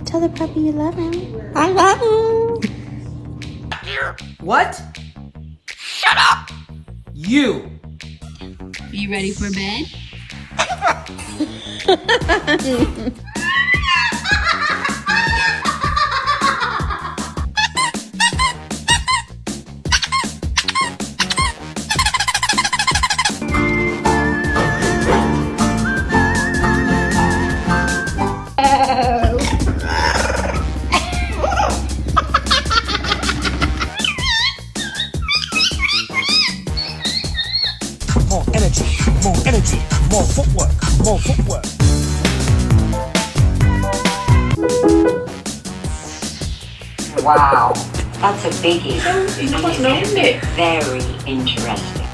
Tell the puppy you love him. I love him. What? Shut up! You! Are you ready for bed? More energy, more footwork, more footwork. Wow, that's a biggie. He's quite known it. Very interesting.